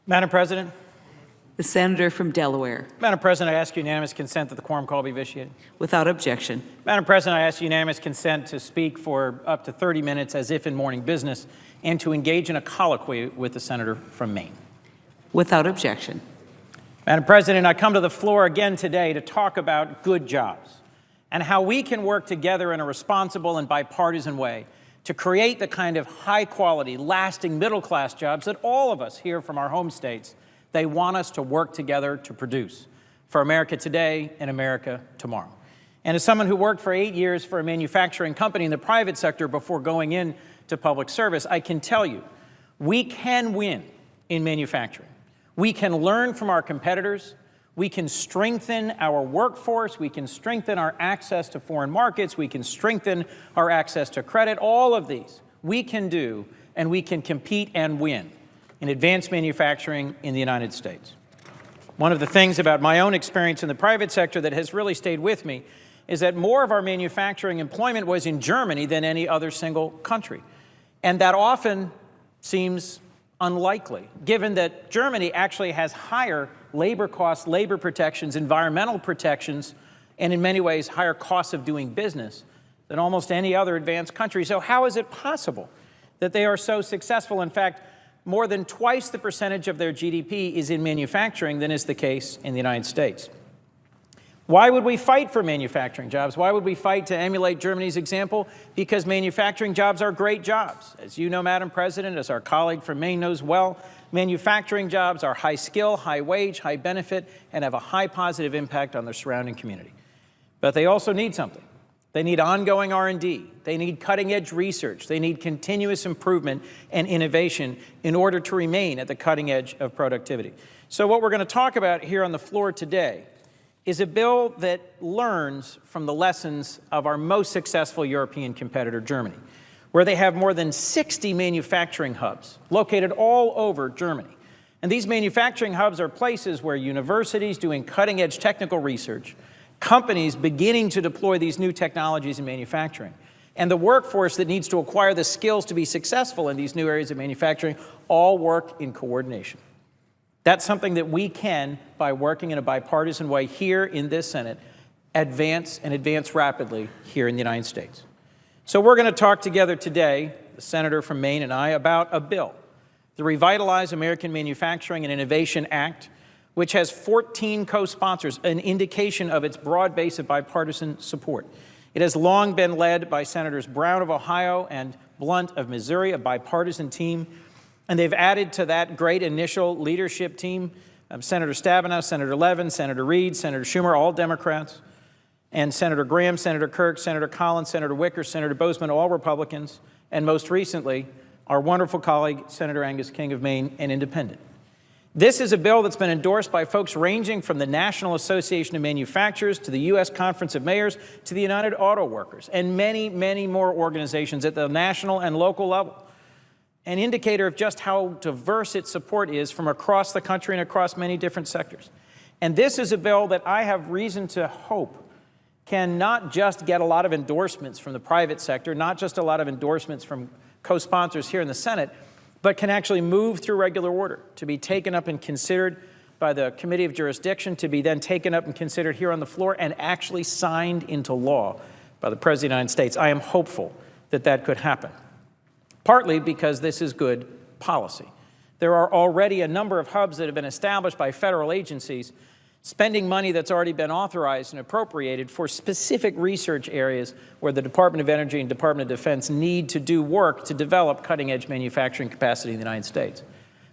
Madam President. The senator from Delaware. Madam President, I ask unanimous consent that the quorum call be vitiated. Without objection. Madam President, I ask unanimous consent to speak for up to 30 minutes as if in morning business and to engage in a colloquy with the senator from Maine. Without objection. Madam President, I come to the floor again today to talk about good jobs and how we can work together in a responsible and bipartisan way to create the kind of high-quality, lasting middle-class jobs that all of us here from our home states, they want us to work together to produce for America today and America tomorrow. And as someone who worked for 8 years for a manufacturing company in the private sector before going into public service, I can tell you, we can win in manufacturing. We can learn from our competitors. We can strengthen our workforce. We can strengthen our access to foreign markets. We can strengthen our access to credit. All of these we can do, and we can compete and win in advanced manufacturing in the United States. One of the things about my own experience in the private sector that has really stayed with me is that more of our manufacturing employment was in Germany than any other single country. And that often seems unlikely, given that Germany actually has higher labor costs, labor protections, environmental protections, and in many ways higher costs of doing business than almost any other advanced country. So how is it possible that they are so successful? In fact, more than twice the percentage of their GDP is in manufacturing than is the case in the United States. Why would we fight for manufacturing jobs? Why would we fight to emulate Germany's example? Because manufacturing jobs are great jobs. As you know, Madam President, as our colleague from Maine knows well, manufacturing jobs are high skill, high wage, high benefit, and have a high positive impact on their surrounding community. But they also need something. They need ongoing R&D. They need cutting-edge research. They need continuous improvement and innovation in order to remain at the cutting edge of productivity. So what we're going to talk about here on the floor today is a bill that learns from the lessons of our most successful European competitor, Germany, where they have more than 60 manufacturing hubs located all over Germany. And these manufacturing hubs are places where universities doing cutting-edge technical research, companies beginning to deploy these new technologies in manufacturing, and the workforce that needs to acquire the skills to be successful in these new areas of manufacturing all work in coordination. That's something that we can, by working in a bipartisan way here in this Senate, advance and advance rapidly here in the United States. So we're going to talk together today, the senator from Maine and I, about a bill, the Revitalize American Manufacturing and Innovation Act, which has 14 co-sponsors, an indication of its broad base of bipartisan support. It has long been led by Senators Brown of Ohio and Blunt of Missouri, a bipartisan team. And they've added to that great initial leadership team, Senator Stabenow, Senator Levin, Senator Reed, Senator Schumer, all Democrats, and Senator Graham, Senator Kirk, Senator Collins, Senator Wicker, Senator Bozeman, all Republicans, and most recently, our wonderful colleague, Senator Angus King of Maine, an independent. This is a bill that's been endorsed by folks ranging from the National Association of Manufacturers to the U.S. Conference of Mayors to the United Auto Workers and many, many more organizations at the national and local level. An indicator of just how diverse its support is from across the country and across many different sectors. And this is a bill that I have reason to hope can not just get a lot of endorsements from the private sector, not just a lot of endorsements from co-sponsors here in the Senate, but can actually move through regular order to be taken up and considered by the Committee of Jurisdiction, to be then taken up and considered here on the floor and actually signed into law by the President of the United States. I am hopeful that that could happen, partly because this is good policy. There are already a number of hubs that have been established by federal agencies spending money that's already been authorized and appropriated for specific research areas where the Department of Energy and Department of Defense need to do work to develop cutting-edge manufacturing capacity in the United States.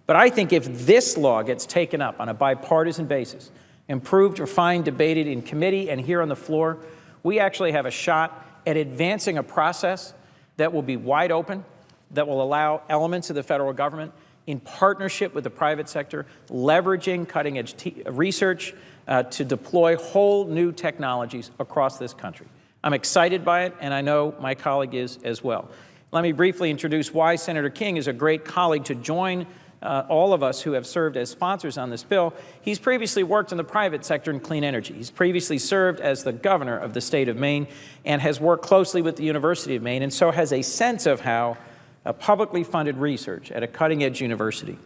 But I think if this law gets taken up on a bipartisan basis, improved, refined, debated in committee and here on the floor, we actually have a shot at advancing a process that will be wide open, that will allow elements of the federal government in partnership with the private sector, leveraging cutting-edge research to deploy whole new technologies across this country. I'm excited by it, and I know my colleague is as well. Let me briefly introduce why Senator King is a great colleague to join all of us who have served as sponsors on this bill. He's previously worked in the private sector in clean energy. He's previously served as the governor of the state of Maine and has worked closely with the University of Maine, and so has a sense of how publicly funded research at a cutting-edge university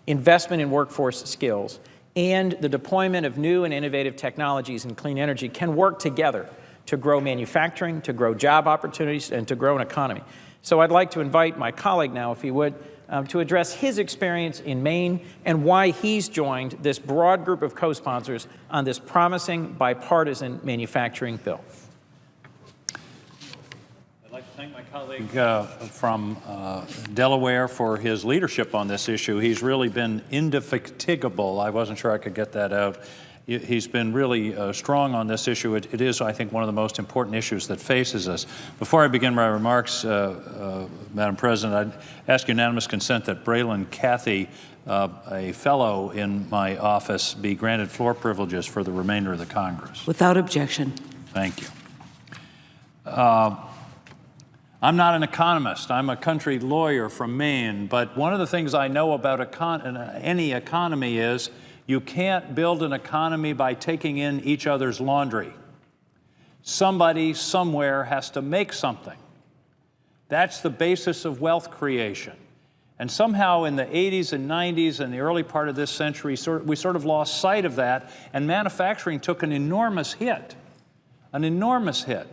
investment in workforce skills, and the deployment of new and innovative technologies in clean energy can work together to grow manufacturing, to grow job opportunities, and to grow an economy. So I'd like to invite my colleague now, if he would, to address his experience in Maine and why he's joined this broad group of co-sponsors on this promising bipartisan manufacturing bill. I'd like to thank my colleague from Delaware for his leadership on this issue. He's really been indefatigable. I wasn't sure I could get that out. He's been really strong on this issue. It is, I think, one of the most important issues that faces us. Before I begin my remarks, Madam President, I'd ask unanimous consent that Braylon Cathy, a fellow in my office, be granted floor privileges for the remainder of the Congress. Without objection. Thank you. I'm not an economist. I'm a country lawyer from Maine, but one of the things I know about any economy is you can't build an economy by taking in each other's laundry. Somebody somewhere has to make something. That's the basis of wealth creation. And somehow in the 80s and 90s and the early part of this century, we sort of lost sight of that, and manufacturing took an enormous hit. An enormous hit.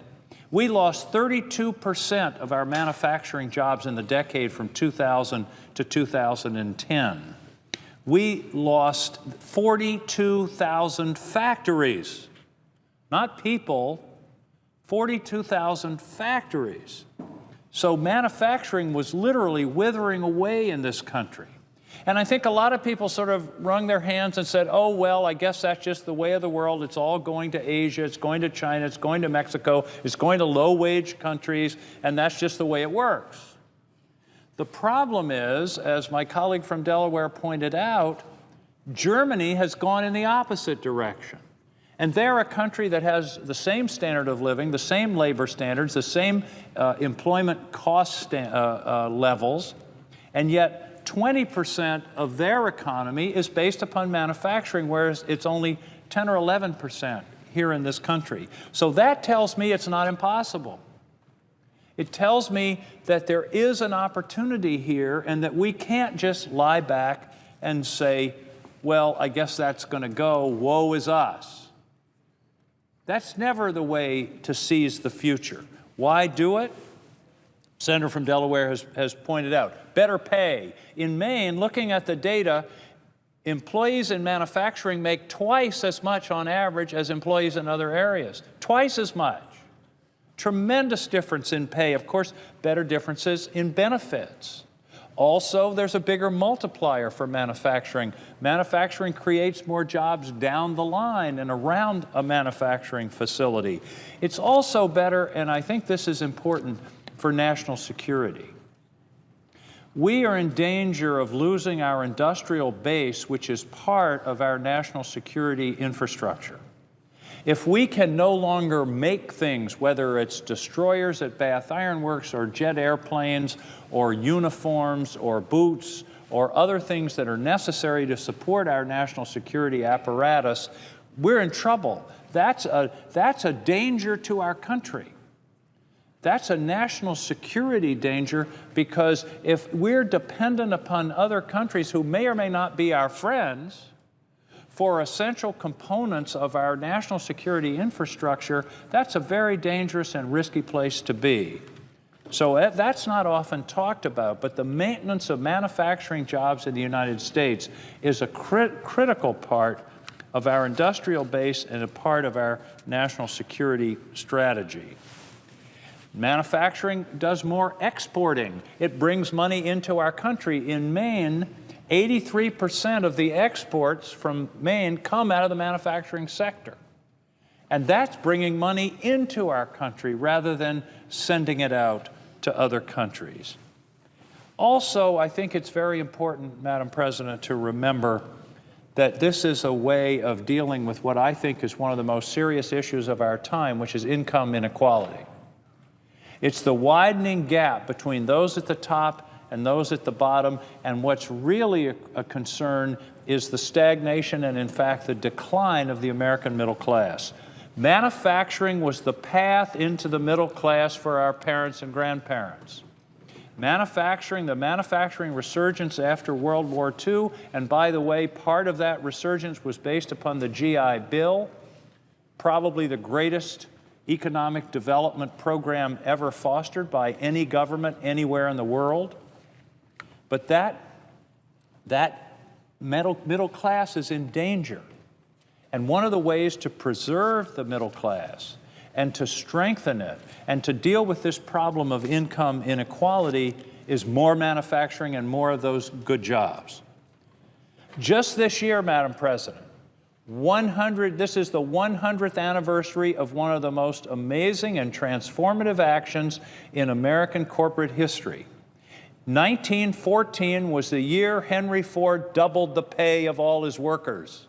We lost 32% of our manufacturing jobs in the decade from 2000 to 2010. We lost 42,000 factories, not people, 42,000 factories. So manufacturing was literally withering away in this country. And I think a lot of people sort of wrung their hands and said, oh, well, I guess that's just the way of the world. It's all going to Asia, it's going to China, it's going to Mexico, it's going to low-wage countries, and that's just the way it works. The problem is, as my colleague from Delaware pointed out, Germany has gone in the opposite direction. And they're a country that has the same standard of living, the same labor standards, the same employment cost levels, and yet 20% of their economy is based upon manufacturing, whereas it's only 10 or 11% here in this country. So that tells me it's not impossible. It tells me that there is an opportunity here and that we can't just lie back and say, well, I guess that's going to go, woe is us. That's never the way to seize the future. Why do it? Senator from Delaware has pointed out, better pay. In Maine, looking at the data, employees in manufacturing make twice as much on average as employees in other areas. Twice as much. Tremendous difference in pay. Of course, better differences in benefits. Also, there's a bigger multiplier for manufacturing. Manufacturing creates more jobs down the line and around a manufacturing facility. It's also better, and I think this is important, for national security. We are in danger of losing our industrial base, which is part of our national security infrastructure. If we can no longer make things, whether it's destroyers at Bath Iron Works or jet airplanes or uniforms or boots or other things that are necessary to support our national security apparatus, we're in trouble. That's a danger to our country. That's a national security danger, because if we're dependent upon other countries who may or may not be our friends for essential components of our national security infrastructure, that's a very dangerous and risky place to be. So that's not often talked about, but the maintenance of manufacturing jobs in the United States is a critical part of our industrial base and a part of our national security strategy. Manufacturing does more exporting. It brings money into our country. In Maine, 83% of the exports from Maine come out of the manufacturing sector. And that's bringing money into our country rather than sending it out to other countries. Also, I think it's very important, Madam President, to remember that this is a way of dealing with what I think is one of the most serious issues of our time, which is income inequality. It's the widening gap between those at the top and those at the bottom, and what's really a concern is the stagnation and, in fact, the decline of the American middle class. Manufacturing was the path into the middle class for our parents and grandparents. Manufacturing, the manufacturing resurgence after World War II, and by the way, part of that resurgence was based upon the GI Bill, probably the greatest economic development program ever fostered by any government anywhere in the world. But that middle class is in danger. And one of the ways to preserve the middle class and to strengthen it and to deal with this problem of income inequality is more manufacturing and more of those good jobs. Just this year, Madam President, this is the 100th anniversary of one of the most amazing and transformative actions in American corporate history. 1914 was the year Henry Ford doubled the pay of all his workers.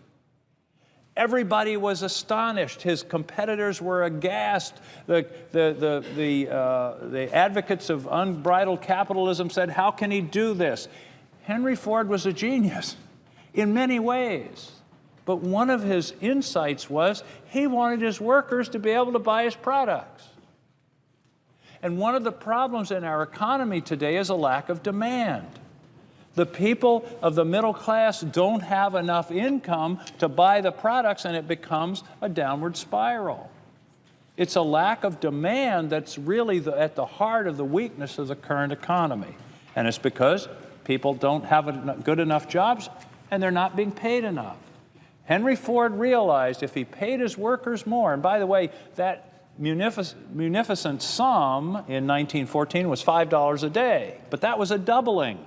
Everybody was astonished. His competitors were aghast. The advocates of unbridled capitalism said, how can he do this? Henry Ford was a genius in many ways. But one of his insights was he wanted his workers to be able to buy his products. And one of the problems in our economy today is a lack of demand. The people of the middle class don't have enough income to buy the products, and it becomes a downward spiral. It's a lack of demand that's really at the heart of the weakness of the current economy. And it's because people don't have good enough jobs, and they're not being paid enough. Henry Ford realized if he paid his workers more, and by the way, that munificent sum in 1914 was $5 a day, but that was a doubling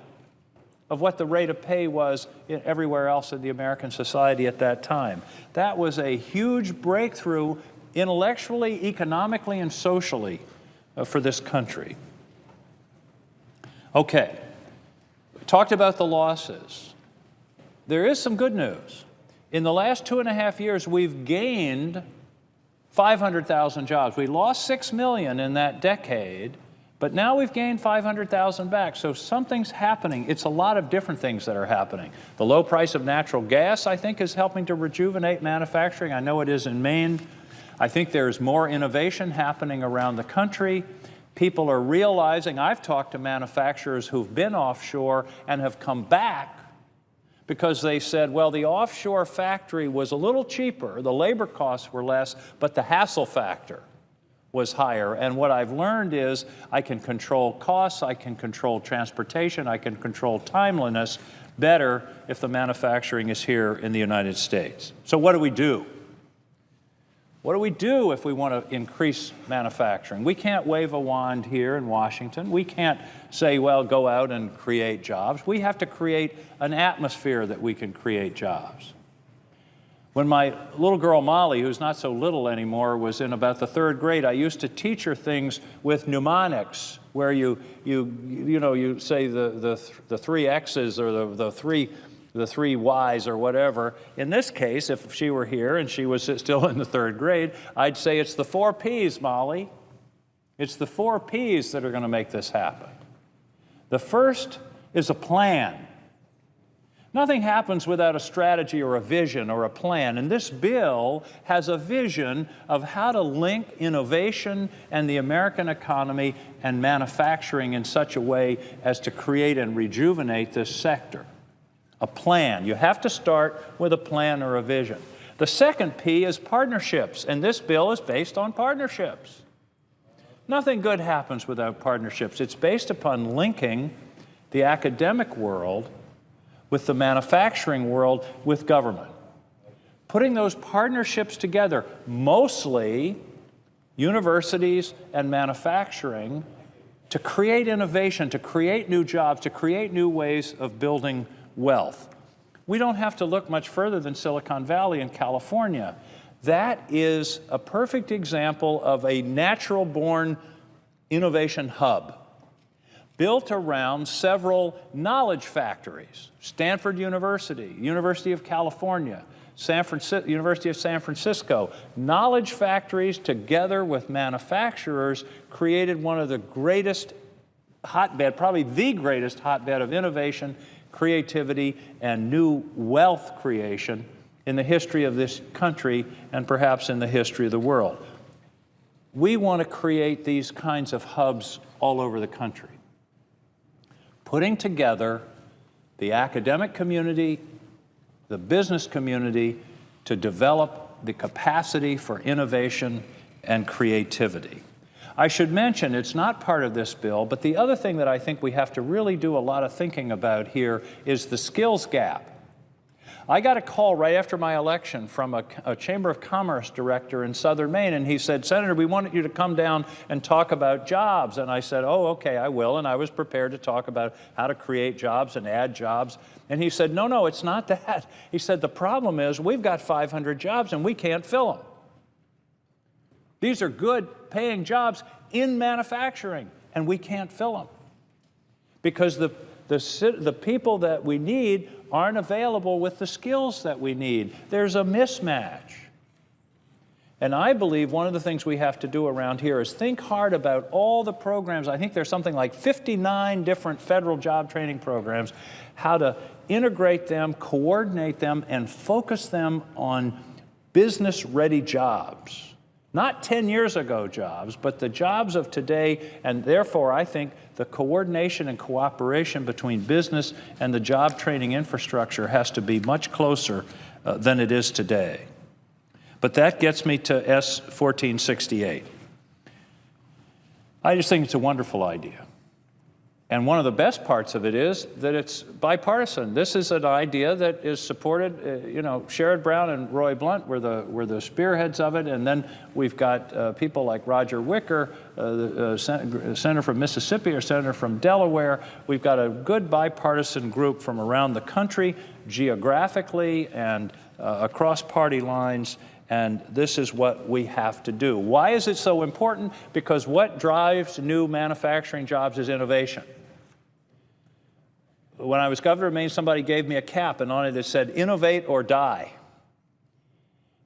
of what the rate of pay was everywhere else in the American society at that time. That was a huge breakthrough intellectually, economically, and socially for this country. Okay, we talked about the losses. There is some good news. In the last 2.5 years, we've gained 500,000 jobs. We lost 6 million in that decade, but now we've gained 500,000 back. So something's happening. It's a lot of different things that are happening. The low price of natural gas, I think, is helping to rejuvenate manufacturing. I know it is in Maine. I think there's more innovation happening around the country. People are realizing, I've talked to manufacturers who've been offshore and have come back because they said, well, the offshore factory was a little cheaper, the labor costs were less, but the hassle factor was higher. And what I've learned is I can control costs, I can control transportation, I can control timeliness better if the manufacturing is here in the United States. So what do we do? What do we do if we want to increase manufacturing? We can't wave a wand here in Washington. We can't say, well, go out and create jobs. We have to create an atmosphere that we can create jobs. When my little girl Molly, who's not so little anymore, was in about the 3rd grade, I used to teach her things with mnemonics, where you say the 3 X's or the three Y's or whatever. In this case, if she were here and she was still in the 3rd grade, I'd say it's the 4 P's, Molly. It's the 4 P's that are going to make this happen. The first is a plan. Nothing happens without a strategy or a vision or a plan, and this bill has a vision of how to link innovation and the American economy and manufacturing in such a way as to create and rejuvenate this sector. A plan. You have to start with a plan or a vision. The second P is partnerships, and this bill is based on partnerships. Nothing good happens without partnerships. It's based upon linking the academic world with the manufacturing world with government. Putting those partnerships together, mostly universities and manufacturing, to create innovation, to create new jobs, to create new ways of building wealth. We don't have to look much further than Silicon Valley in California. That is a perfect example of a natural-born innovation hub built around several knowledge factories. Stanford University, University of California, University of San Francisco. Knowledge factories together with manufacturers created one of the greatest hotbed, probably the greatest hotbed of innovation, creativity, and new wealth creation in the history of this country and perhaps in the history of the world. We want to create these kinds of hubs all over the country. putting together the academic community, the business community, to develop the capacity for innovation and creativity. I should mention, it's not part of this bill, but the other thing that I think we have to really do a lot of thinking about here is the skills gap. I got a call right after my election from a Chamber of Commerce director in Southern Maine, and he said, "Senator, we want you to come down and talk about jobs." And I said, "Oh, okay, I will." And I was prepared to talk about how to create jobs and add jobs. And he said, "No, it's not that." He said, "The problem is we've got 500 jobs and we can't fill them. These are good paying jobs in manufacturing, and we can't fill them because the people that we need aren't available with the skills that we need. There's a mismatch." And I believe one of the things we have to do around here is think hard about all the programs. I think there's something like 59 different federal job training programs, how to integrate them, coordinate them, and focus them on business-ready jobs. Not 10 years ago jobs, but the jobs of today, and therefore I think the coordination and cooperation between business and the job training infrastructure has to be much closer than it is today. But that gets me to S 1468. I just think it's a wonderful idea. And one of the best parts of it is that it's bipartisan. This is an idea that is supported, Sherrod Brown and Roy Blunt were the spearheads of it, and then we've got people like Roger Wicker, the senator from Mississippi or senator from Delaware. We've got a good bipartisan group from around the country, geographically and across party lines, and this is what we have to do. Why is it so important? Because what drives new manufacturing jobs is innovation. When I was governor of Maine, somebody gave me a cap, and on it said, "Innovate or die."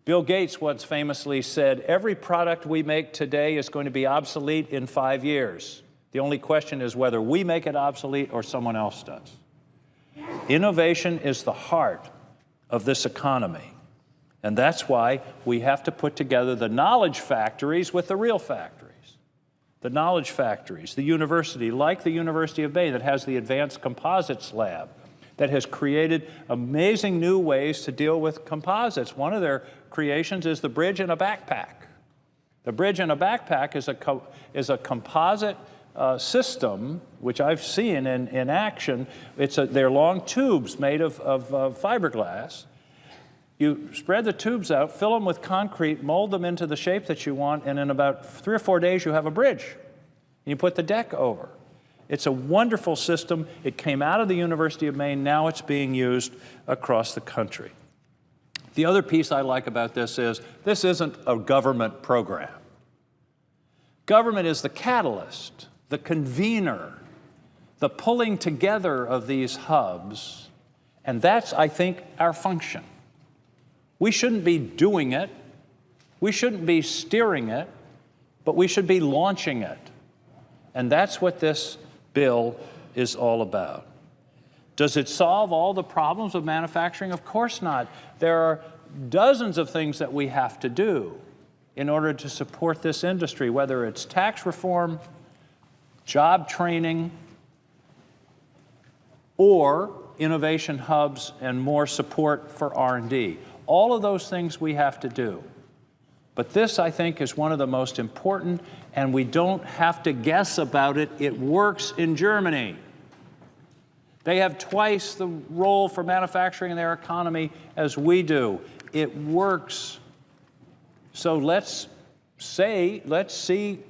Bill Gates once famously said, "Every product we make today is going to be obsolete in 5 years. The only question is whether we make it obsolete or someone else does." Innovation is the heart of this economy. And that's why we have to put together the knowledge factories with the real factories. The knowledge factories, the university, like the University of Maine that has the Advanced Composites Lab, that has created amazing new ways to deal with composites. One of their creations is the bridge in a backpack. The bridge in a backpack is a composite system, which I've seen in action. They're long tubes made of fiberglass. You spread the tubes out, fill them with concrete, mold them into the shape that you want, and in about 3 or 4 days you have a bridge. And you put the deck over. It's a wonderful system. It came out of the University of Maine. Now it's being used across the country. The other piece I like about this is this isn't a government program. Government is the catalyst, the convener, the pulling together of these hubs, and that's, I think, our function. We shouldn't be doing it, we shouldn't be steering it, but we should be launching it. And that's what this bill is all about. Does it solve all the problems of manufacturing? Of course not. There are dozens of things that we have to do in order to support this industry, whether it's tax reform, job training, or innovation hubs and more support for R&D. All of those things we have to do. But this, I think, is one of the most important, and we don't have to guess about it. It works in Germany. They have twice the role for manufacturing in their economy as we do. It works. So let's see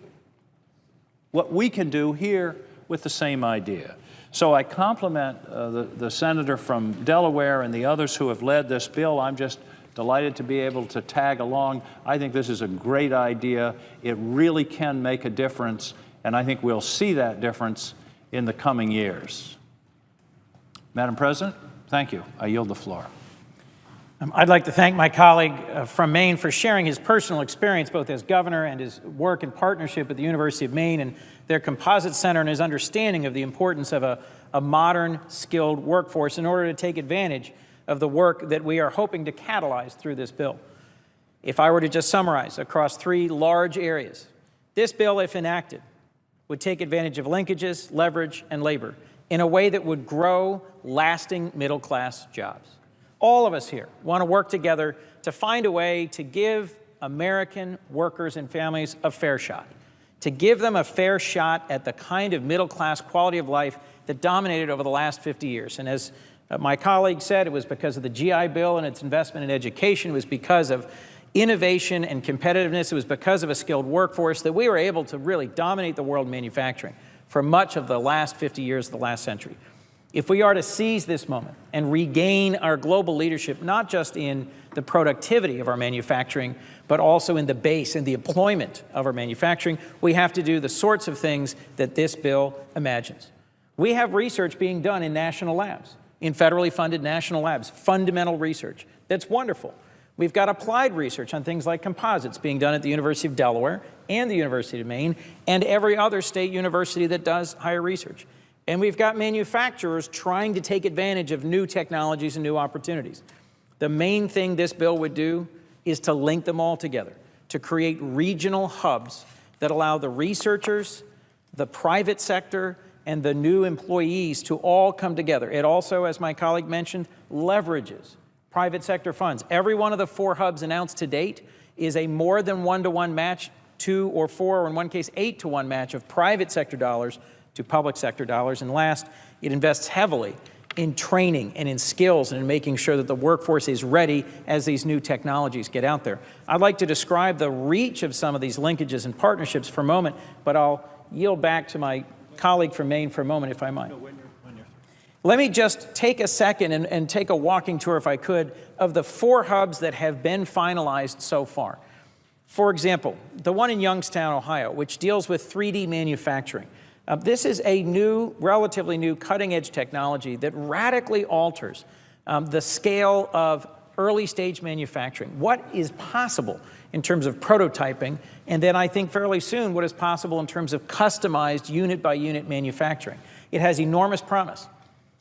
what we can do here with the same idea. So I compliment the senator from Delaware and the others who have led this bill. I'm just delighted to be able to tag along. I think this is a great idea. It really can make a difference, and I think we'll see that difference in the coming years. Madam President, thank you. I yield the floor. I'd like to thank my colleague from Maine for sharing his personal experience, both as governor and his work in partnership at the University of Maine and their Composite Center, and his understanding of the importance of a modern, skilled workforce in order to take advantage of the work that we are hoping to catalyze through this bill. If I were to just summarize across 3 large areas, this bill, if enacted, would take advantage of linkages, leverage, and labor, in a way that would grow lasting middle-class jobs. All of us here want to work together to find a way to give American workers and families a fair shot, to give them a fair shot at the kind of middle-class quality of life that dominated over the last 50 years. And as my colleague said, it was because of the GI Bill and its investment in education. It was because of innovation and competitiveness. It was because of a skilled workforce that we were able to really dominate the world in manufacturing for much of the last 50 years of the last century. If we are to seize this moment and regain our global leadership, not just in the productivity of our manufacturing, but also in the base and the employment of our manufacturing, we have to do the sorts of things that this bill imagines. We have research being done in national labs, in federally funded national labs, fundamental research. That's wonderful. We've got applied research on things like composites being done at the University of Delaware and the University of Maine and every other state university that does higher research. And we've got manufacturers trying to take advantage of new technologies and new opportunities. The main thing this bill would do is to link them all together, to create regional hubs that allow the researchers, the private sector, and the new employees to all come together. It also, as my colleague mentioned, leverages private sector funds. Every one of the 4 hubs announced to date is a more than 1-to-1 match, 2 or 4, or in one case 8-to-1 match of private sector dollars to public sector dollars. And last, it invests heavily in training and in skills and in making sure that the workforce is ready as these new technologies get out there. I'd like to describe the reach of some of these linkages and partnerships for a moment, but I'll yield back to my colleague from Maine for a moment, if I might. Let me just take a second and take a walking tour, if I could, of the 4 hubs that have been finalized so far. For example, the one in Youngstown, Ohio, which deals with 3D manufacturing. This is a new, relatively new, cutting-edge technology that radically alters the scale of early-stage manufacturing. What is possible in terms of prototyping, and then I think fairly soon what is possible in terms of customized unit-by-unit manufacturing. It has enormous promise.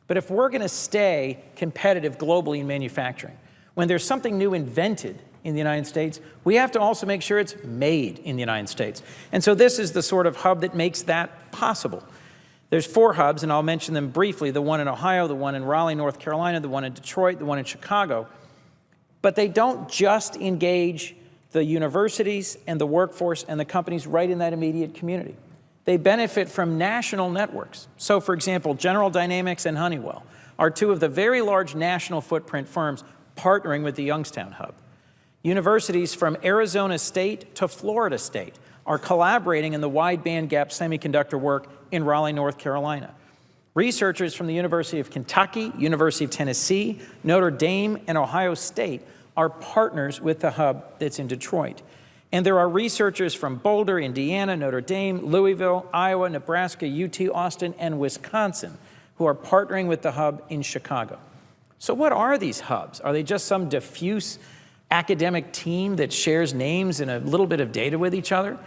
But if we're going to stay competitive globally in manufacturing, when there's something new invented in the United States, we have to also make sure it's made in the United States. And so this is the sort of hub that makes that possible. There's 4 hubs, and I'll mention them briefly, the one in Ohio, the one in Raleigh, North Carolina, the one in Detroit, the one in Chicago. But they don't just engage the universities and the workforce and the companies right in that immediate community. They benefit from national networks. So, for example, General Dynamics and Honeywell are 2 of the very large national footprint firms partnering with the Youngstown hub. Universities from Arizona State to Florida State are collaborating in the wide bandgap semiconductor work in Raleigh, North Carolina. Researchers from the University of Kentucky, University of Tennessee, Notre Dame, and Ohio State are partners with the hub that's in Detroit. And there are researchers from Boulder, Indiana, Notre Dame, Louisville, Iowa, Nebraska, UT Austin, and Wisconsin who are partnering with the hub in Chicago. So what are these hubs? Are they just some diffuse academic team that shares names and a little bit of data with each other?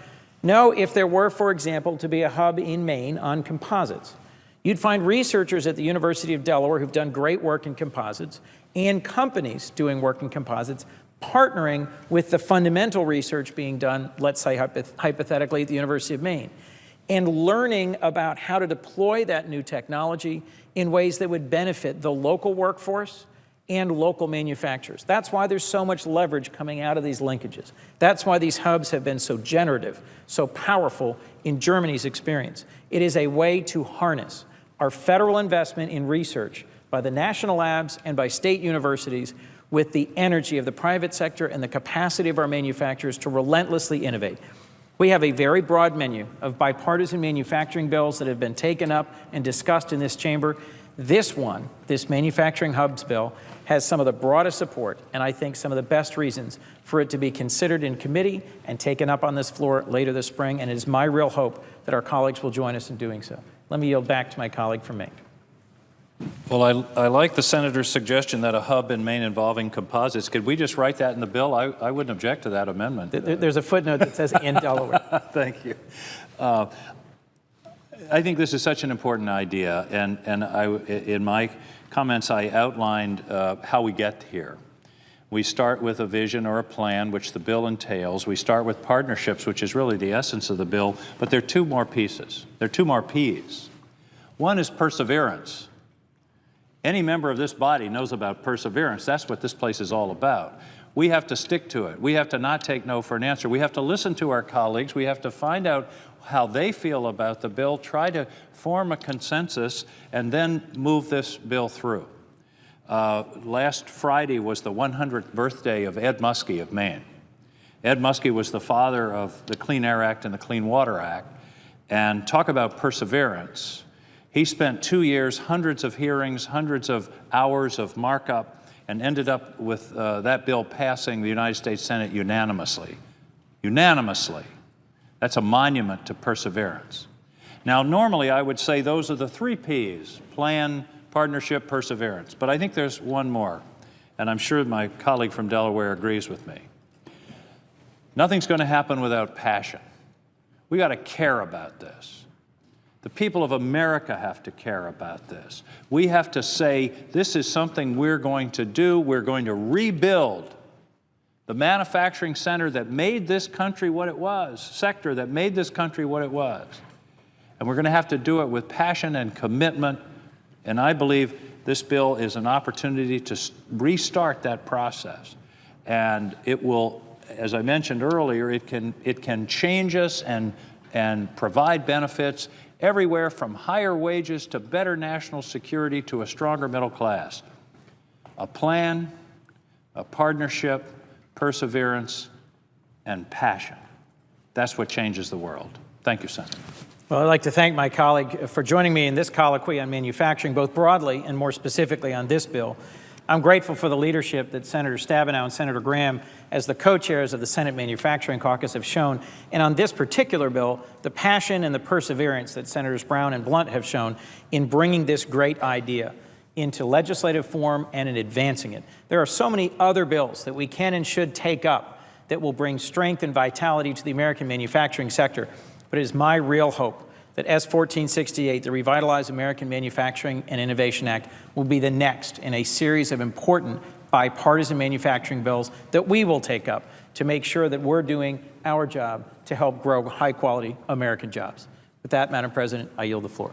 No, if there were, for example, to be a hub in Maine on composites, you'd find researchers at the University of Delaware who've done great work in composites and companies doing work in composites partnering with the fundamental research being done, let's say hypothetically, at the University of Maine, and learning about how to deploy that new technology in ways that would benefit the local workforce and local manufacturers. That's why there's so much leverage coming out of these linkages. That's why these hubs have been so generative, so powerful in Germany's experience. It is a way to harness our federal investment in research by the national labs and by state universities with the energy of the private sector and the capacity of our manufacturers to relentlessly innovate. We have a very broad menu of bipartisan manufacturing bills that have been taken up and discussed in this chamber. This one, this Manufacturing Hubs bill, has some of the broadest support and I think some of the best reasons for it to be considered in committee and taken up on this floor later this spring, and it is my real hope that our colleagues will join us in doing so. Let me yield back to my colleague from Maine. Well, I like the senator's suggestion that a hub in Maine involving composites. Could we just write that in the bill? I wouldn't object to that amendment. There's a footnote that says in Delaware. Thank you. I think this is such an important idea, and in my comments I outlined how we get here. We start with a vision or a plan, which the bill entails. We start with partnerships, which is really the essence of the bill, but there are 2 more pieces. There are 2 more Ps. One is perseverance. Any member of this body knows about perseverance. That's what this place is all about. We have to stick to it. We have to not take no for an answer. We have to listen to our colleagues. We have to find out how they feel about the bill, try to form a consensus, and then move this bill through. Last Friday was the 100th birthday of Ed Muskie of Maine. Ed Muskie was the father of the Clean Air Act and the Clean Water Act. And talk about perseverance. He spent 2 years, hundreds of hearings, hundreds of hours of markup, and ended up with that bill passing the United States Senate unanimously. Unanimously. That's a monument to perseverance. Now, normally I would say those are the 3 Ps: plan, partnership, perseverance. But I think there's one more, and I'm sure my colleague from Delaware agrees with me. Nothing's going to happen without passion. We got to care about this. The people of America have to care about this. We have to say, this is something we're going to do. We're going to rebuild the manufacturing center that made this country what it was, sector that made this country what it was. And we're going to have to do it with passion and commitment. And I believe this bill is an opportunity to restart that process. And it will, as I mentioned earlier, it can change us and provide benefits everywhere from higher wages to better national security to a stronger middle class. A plan, a partnership, perseverance, and passion. That's what changes the world. Thank you, Senator. Well, I'd like to thank my colleague for joining me in this colloquy on manufacturing, both broadly and more specifically on this bill. I'm grateful for the leadership that Senator Stabenow and Senator Graham, as the co-chairs of the Senate Manufacturing Caucus, have shown. And on this particular bill, the passion and the perseverance that Senators Brown and Blunt have shown in bringing this great idea into legislative form and in advancing it. There are so many other bills that we can and should take up that will bring strength and vitality to the American manufacturing sector. But it is my real hope that S. 1468, the Revitalize American Manufacturing and Innovation Act, will be the next in a series of important bipartisan manufacturing bills that we will take up to make sure that we're doing our job to help grow high-quality American jobs. With that, Madam President, I yield the floor.